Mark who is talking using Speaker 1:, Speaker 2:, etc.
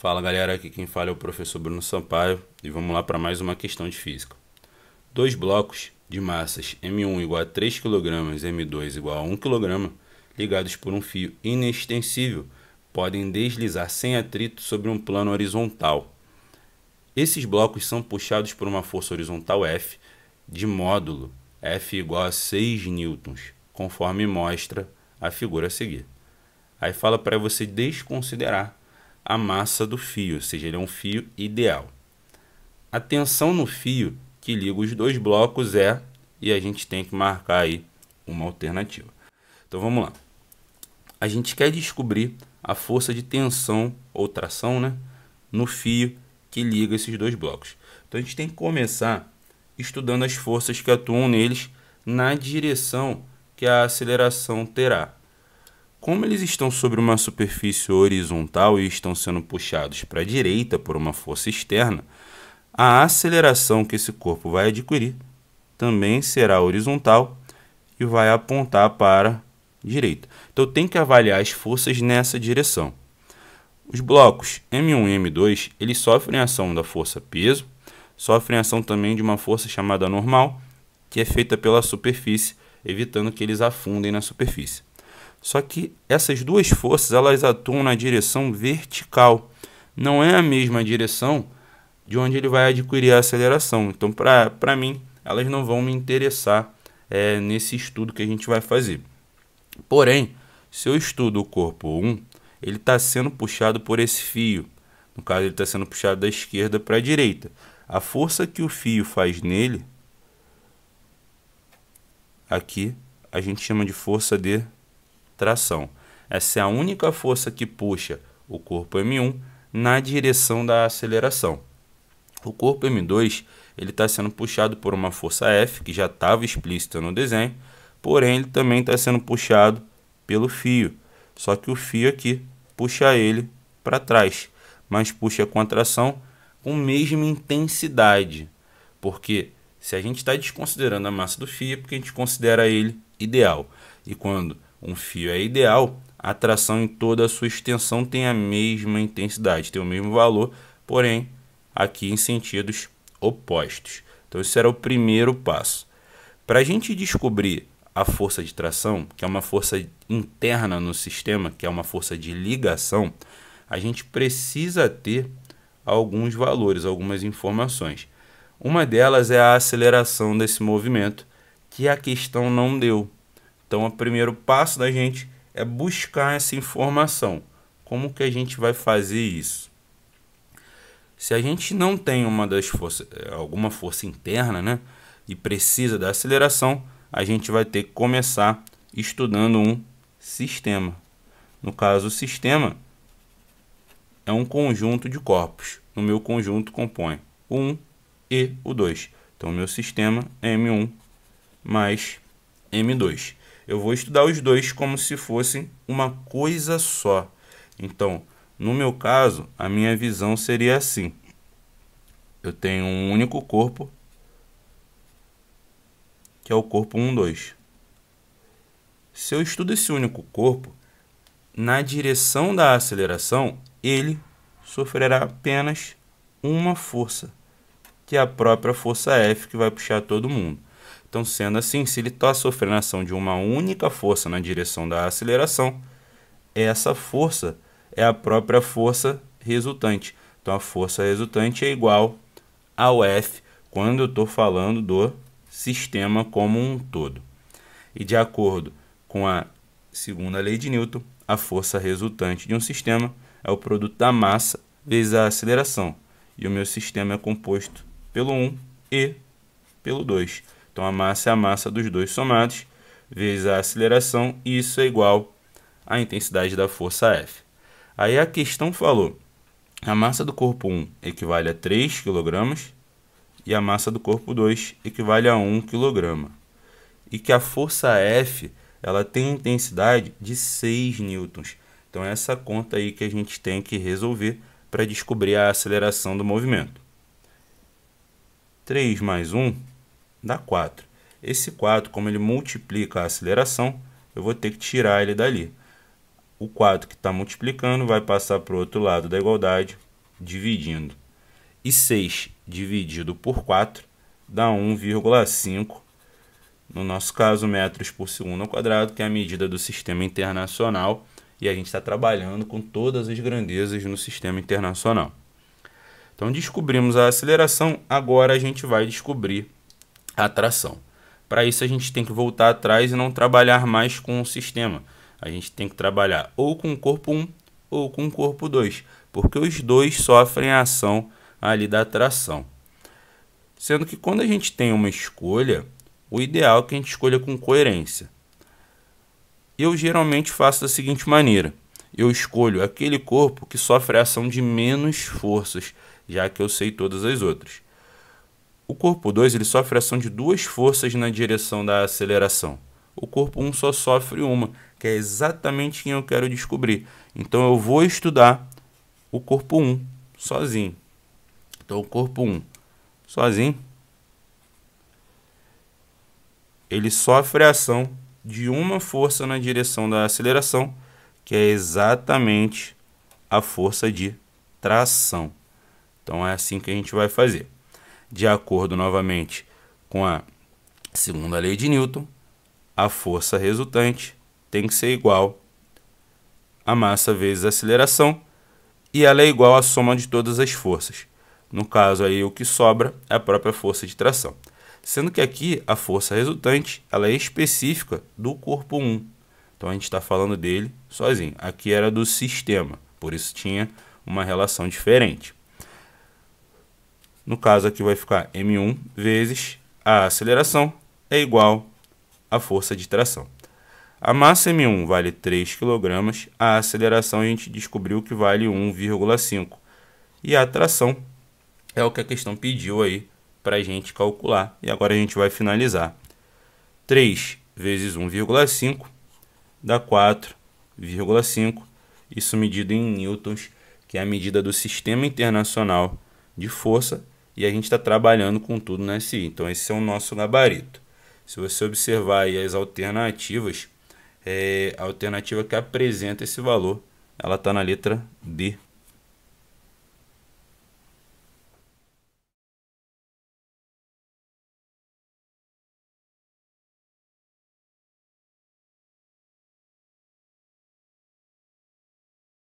Speaker 1: Fala galera, aqui quem fala é o professor Bruno Sampaio e vamos lá para mais uma questão de física. Dois blocos de massas M1 igual a 3 kg e M2 igual a 1 kg, ligados por um fio inextensível, podem deslizar sem atrito sobre um plano horizontal. Esses blocos são puxados por uma força horizontal F de módulo F igual a 6 newtons, conforme mostra a figura a seguir. Aí fala para você desconsiderar a massa do fio, ou seja, ele é um fio ideal. A tensão no fio que liga os dois blocos e a gente tem que marcar aí uma alternativa. Então vamos lá. A gente quer descobrir a força de tensão ou tração, no fio que liga esses dois blocos. Então a gente tem que começar estudando as forças que atuam neles na direção que a aceleração terá. Como eles estão sobre uma superfície horizontal e estão sendo puxados para a direita por uma força externa, a aceleração que esse corpo vai adquirir também será horizontal e vai apontar para a direita. Então tem que avaliar as forças nessa direção. Os blocos M1 e M2 eles sofrem a ação da força peso, sofrem a ação também de uma força chamada normal, que é feita pela superfície, evitando que eles afundem na superfície. Só que essas duas forças elas atuam na direção vertical, não é a mesma direção de onde ele vai adquirir a aceleração. Então, para mim, elas não vão me interessar nesse estudo que a gente vai fazer. Porém, se eu estudo o corpo 1, ele está sendo puxado por esse fio. No caso, ele está sendo puxado da esquerda para a direita. A força que o fio faz nele, aqui, a gente chama de força de tração. Essa é a única força que puxa o corpo M1 na direção da aceleração. O corpo M2 ele está sendo puxado por uma força F, que já estava explícita no desenho, porém ele também está sendo puxado pelo fio. Só que o fio aqui puxa ele para trás, mas puxa com a tração com a mesma intensidade. Porque se a gente está desconsiderando a massa do fio, é porque a gente considera ele ideal. E quando um fio é ideal, a tração em toda a sua extensão tem a mesma intensidade, tem o mesmo valor, porém aqui em sentidos opostos. Então esse era o primeiro passo. Para a gente descobrir a força de tração, que é uma força interna no sistema, que é uma força de ligação, a gente precisa ter alguns valores, algumas informações. Uma delas é a aceleração desse movimento, que a questão não deu. Então, o primeiro passo da gente é buscar essa informação. Como que a gente vai fazer isso? Se a gente não tem alguma força interna, e precisa da aceleração, a gente vai ter que começar estudando um sistema. No caso, o sistema é um conjunto de corpos. No meu conjunto compõe o 1 e o 2. Então, o meu sistema é M1 mais M2. Eu vou estudar os dois como se fossem uma coisa só. Então, no meu caso, a minha visão seria assim. Eu tenho um único corpo, que é o corpo 1, 2. Se eu estudo esse único corpo, na direção da aceleração, ele sofrerá apenas uma força, que é a própria força F, que vai puxar todo mundo. Então, sendo assim, se ele está sofrendo a ação de uma única força na direção da aceleração, essa força é a própria força resultante. Então, a força resultante é igual ao F quando eu estou falando do sistema como um todo. E de acordo com a segunda lei de Newton, a força resultante de um sistema é o produto da massa vezes a aceleração. E o meu sistema é composto pelo 1 e pelo 2. Então, a massa é a massa dos dois somados, vezes a aceleração, e isso é igual à intensidade da força F. Aí a questão falou, a massa do corpo 1 equivale a 3 kg e a massa do corpo 2 equivale a 1 kg. E que a força F ela tem intensidade de 6 newtons. Então, é essa conta aí que a gente tem que resolver para descobrir a aceleração do movimento. 3 mais 1 dá 4. Esse 4, como ele multiplica a aceleração, eu vou ter que tirar ele dali. O 4 que está multiplicando vai passar para o outro lado da igualdade dividindo. E 6 dividido por 4 dá 1,5, no nosso caso, metros por segundo ao quadrado, que é a medida do sistema internacional, e a gente está trabalhando com todas as grandezas no sistema internacional. Então, descobrimos a aceleração, agora a gente vai descobrir a tração. Para isso, a gente tem que voltar atrás e não trabalhar mais com o sistema. A gente tem que trabalhar ou com o corpo 1 ou com o corpo 2, porque os dois sofrem a ação ali da tração. Sendo que quando a gente tem uma escolha, o ideal é que a gente escolha com coerência. Eu geralmente faço da seguinte maneira: eu escolho aquele corpo que sofre a ação de menos forças, já que eu sei todas as outras. O corpo 2 ele sofre a ação de 2 forças na direção da aceleração. O corpo 1 só sofre uma, que é exatamente quem eu quero descobrir. Então eu vou estudar o corpo 1 sozinho. Então o corpo 1 sozinho, ele sofre a ação de uma força na direção da aceleração, que é exatamente a força de tração. Então é assim que a gente vai fazer. De acordo novamente com a segunda lei de Newton, a força resultante tem que ser igual a massa vezes a aceleração, e ela é igual à soma de todas as forças. No caso aí, o que sobra é a própria força de tração. Sendo que aqui a força resultante ela é específica do corpo 1. Então a gente está falando dele sozinho. Aqui era do sistema, por isso tinha uma relação diferente. No caso aqui vai ficar M1 vezes a aceleração é igual à força de tração. A massa M1 vale 3 kg, a aceleração a gente descobriu que vale 1,5. E a tração é o que a questão pediu aí para a gente calcular. E agora a gente vai finalizar. 3 vezes 1,5 dá 4,5. Isso medido em newtons, que é a medida do Sistema Internacional de Força. E a gente está trabalhando com tudo na SI. Então esse é o nosso gabarito. Se você observar aí as alternativas, a alternativa que apresenta esse valor, ela está na letra D.